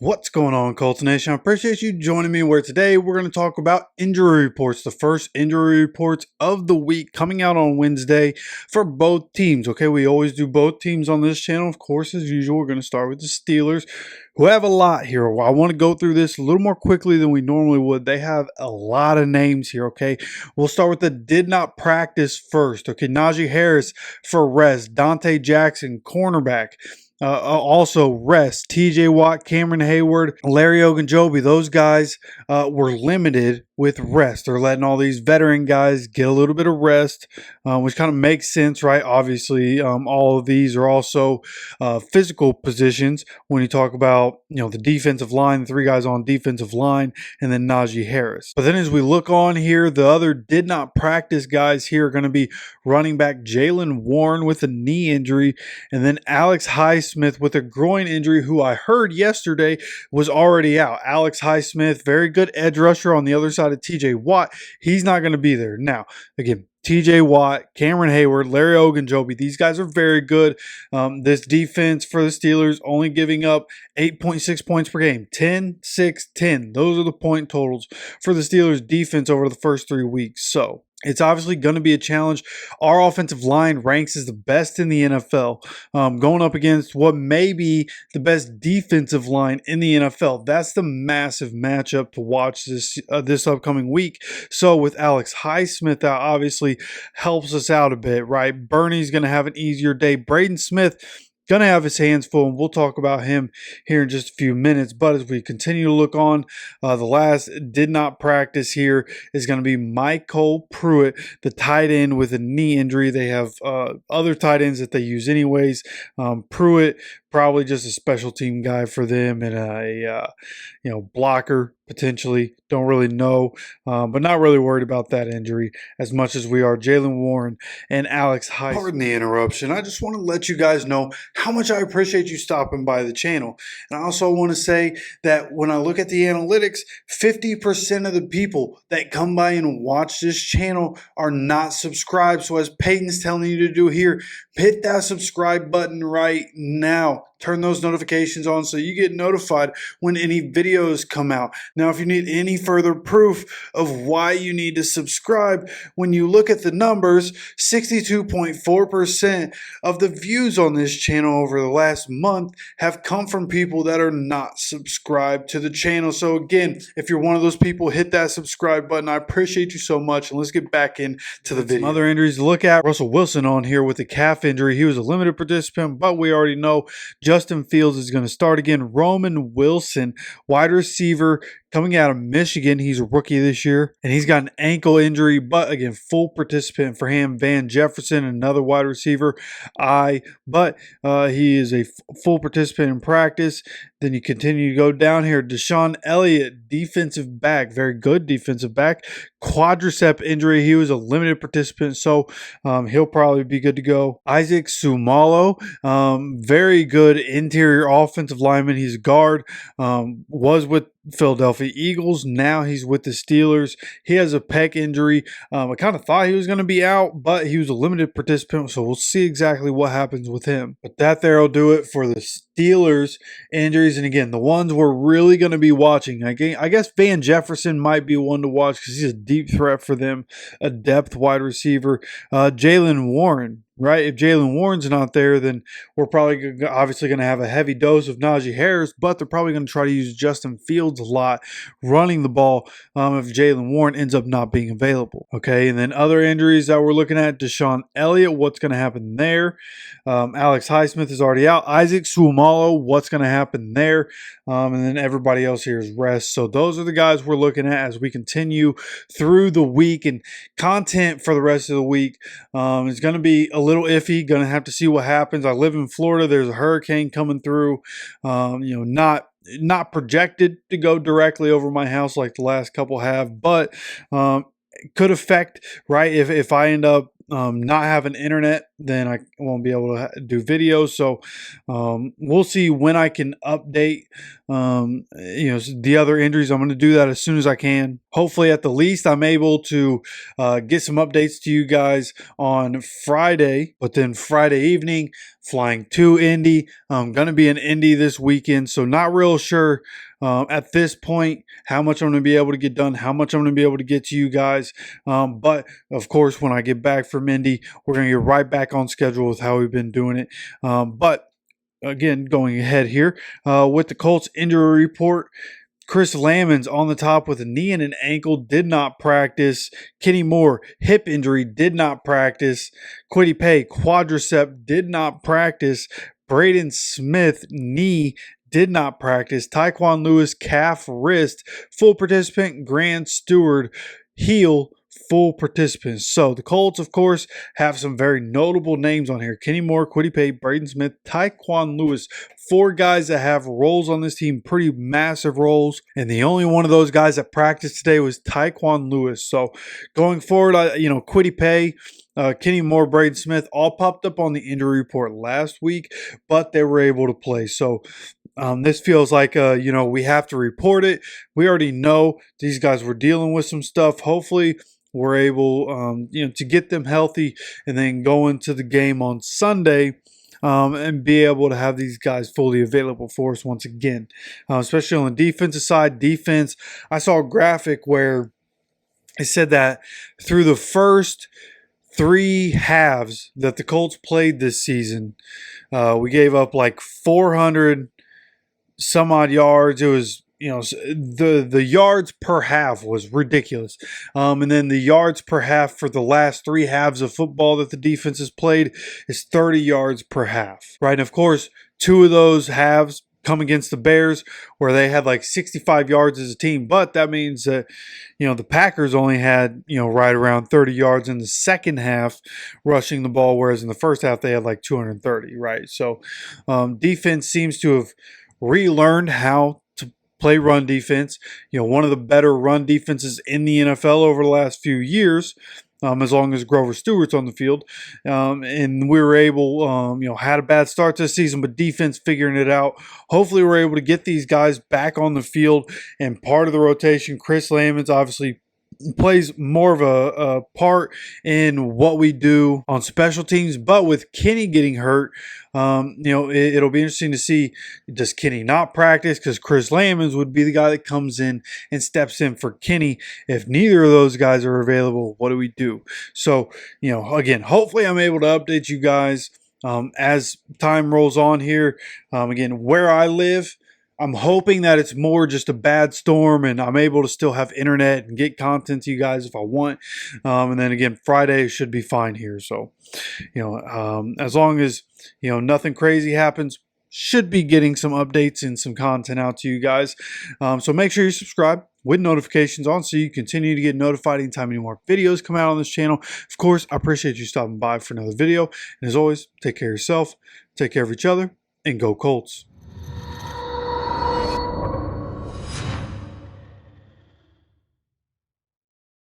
What's going on, Colts Nation? I appreciate you joining me where today we're going to talk about injury reports, the first injury reports of the week coming out on Wednesday for both teams. Okay, we always do both teams on this channel. Of course, as usual, we're going to start with the Steelers, who have a lot here. I want to go through this a little more quickly than we normally would. They have a lot of names here, okay? We'll start with the did not practice first. Okay, Najee Harris for rest, Dante Jackson, cornerback. Also, rest. TJ Watt, Cameron Hayward, Larry Ogunjobi, those guys were limited with rest. They're letting all these veteran guys get a little bit of rest, which kind of makes sense, right? Obviously, all of these are also physical positions when you talk about, the defensive line, the three guys on defensive line, and then Najee Harris. But then as we look on here, the other did not practice guys here are going to be running back Jaylen Warren with a knee injury, and then Alex Highsmith with a groin injury, who I heard yesterday was already out. Alex Highsmith, very good edge rusher on the other side of TJ Watt. He's not going to be there. Now, again, TJ Watt, Cameron Hayward, Larry Ogunjobi, these guys are very good. This defense for the Steelers only giving up 8.6 points per game, 10, 6, 10. Those are the point totals for the Steelers defense over the first 3 weeks. So it's obviously going to be a challenge. Our offensive line ranks as the best in the NFL, going up against what may be the best defensive line in the NFL. That's the massive matchup to watch this upcoming week. So with Alex Highsmith out, obviously helps us out a bit, right? Bernie's going to have an easier day. Braden Smith going to have his hands full, and we'll talk about him here in just a few minutes. But as we continue to look on, the last did not practice here is going to be Michael Pruitt, the tight end with a knee injury. They have other tight ends that they use anyways. Pruitt, probably just a special team guy for them and a blocker potentially. Don't really know, but not really worried about that injury as much as we are Jaylen Warren and Alex Highsmith. Pardon the interruption. I just want to let you guys know how much I appreciate you stopping by the channel. And I also want to say that when I look at the analytics, 50% of the people that come by and watch this channel are not subscribed. So as Peyton's telling you to do here, hit that subscribe button right now. Turn those notifications on so you get notified when any videos come out. Now, if you need any further proof of why you need to subscribe, when you look at the numbers, 62.4% of the views on this channel over the last month have come from people that are not subscribed to the channel. So again, if you're one of those people, hit that subscribe button. I appreciate you so much. And let's get back into the video. Some other injuries to look at. Russell Wilson on here with a calf injury. He was a limited participant, but we already know Justin Fields is going to start again. Roman Wilson, wide receiver, coming out of Michigan. He's a rookie this year, and he's got an ankle injury, but again, full participant for him. Van Jefferson, another wide receiver, but he is a full participant in practice. Then you continue to go down here. Deshaun Elliott, defensive back, very good defensive back. Quadricep injury. He was a limited participant, so he'll probably be good to go. Isaac Sumalo, very good interior offensive lineman. He's a guard, was with Philadelphia Eagles. Now he's with the Steelers. He has a pec injury. I kind of thought he was going to be out, but he was a limited participant, so we'll see exactly what happens with him. But that there will do it for the Steelers injuries. And again, the ones we're really going to be watching, I guess Van Jefferson might be one to watch because he's a deep threat for them, a depth wide receiver. Jaylen Warren, right? If Jaylen Warren's not there, then we're probably obviously going to have a heavy dose of Najee Harris, but they're probably going to try to use Justin Fields a lot running the ball if Jaylen Warren ends up not being available. Okay, and then other injuries that we're looking at, Deshaun Elliott, what's going to happen there? Alex Highsmith is already out. Isaac Sumalo, what's going to happen there? And then everybody else here is rest. So those are the guys we're looking at as we continue through the week, and content for the rest of the week is going to be a little iffy. Going to have to see what happens. I live in Florida. There's a hurricane coming through. Not projected to go directly over my house like the last couple have, but it could affect, right? If I end up not having internet then I won't be able to do videos. So we'll see when I can update, the other injuries. I'm going to do that as soon as I can. Hopefully, at the least, I'm able to get some updates to you guys on Friday. But then Friday evening, flying to Indy. I'm going to be in Indy this weekend, so not real sure at this point how much I'm going to be able to get done, how much I'm going to be able to get to you guys. But of course, when I get back from Indy, we're going to get right back on schedule with how we've been doing it. But again, going ahead here with the Colts injury report. Chris Lammons on the top with a knee and an ankle, did not practice. Kenny Moore, hip injury, did not practice. Kwity Paye, quadricep, did not practice. Braden Smith, knee, did not practice. Tyquan Lewis, calf, wrist, full participant. Grant Stewart, heel, full participants. So the Colts, of course, have some very notable names on here. Kenny Moore, Kwity Paye, Braden Smith, Tyquan Lewis. 4 guys that have roles on this team, pretty massive roles. And the only one of those guys that practiced today was Tyquan Lewis. So going forward, Kwity Paye, Kenny Moore, Braden Smith all popped up on the injury report last week, but they were able to play. So this feels like, we have to report it. We already know these guys were dealing with some stuff. Hopefully, we're able, to get them healthy and then go into the game on Sunday and be able to have these guys fully available for us once again, especially on the defensive side. Defense, I saw a graphic where it said that through the first 3 halves that the Colts played this season, we gave up like 400 some odd yards. It was, the yards per half was ridiculous. And then the yards per half for the last 3 halves of football that the defense has played is 30 yards per half, right? And of course, 2 of those halves come against the Bears where they had like 65 yards as a team. But that means that, the Packers only had, right around 30 yards in the second half rushing the ball, whereas in the first half they had like 230, right? So defense seems to have relearned how to play run defense. One of the better run defenses in the NFL over the last few years, as long as Grover Stewart's on the field. And we were able, had a bad start to the season, but defense figuring it out. Hopefully we're able to get these guys back on the field and part of the rotation. Chris Lammons obviously plays more of a part in what we do on special teams, but with Kenny getting hurt, it'll be interesting to see, does Kenny not practice? Because Chris Lammons would be the guy that comes in and steps in for Kenny. If neither of those guys are available, what do we do? So, again, hopefully I'm able to update you guys as time rolls on here. Again, where I live, I'm hoping that it's more just a bad storm and I'm able to still have internet and get content to you guys if I want. And then again, Friday should be fine here. So, as long as, nothing crazy happens, should be getting some updates and some content out to you guys. So make sure you subscribe with notifications on so you continue to get notified anytime any more videos come out on this channel. Of course, I appreciate you stopping by for another video. And as always, take care of yourself, take care of each other, and go Colts.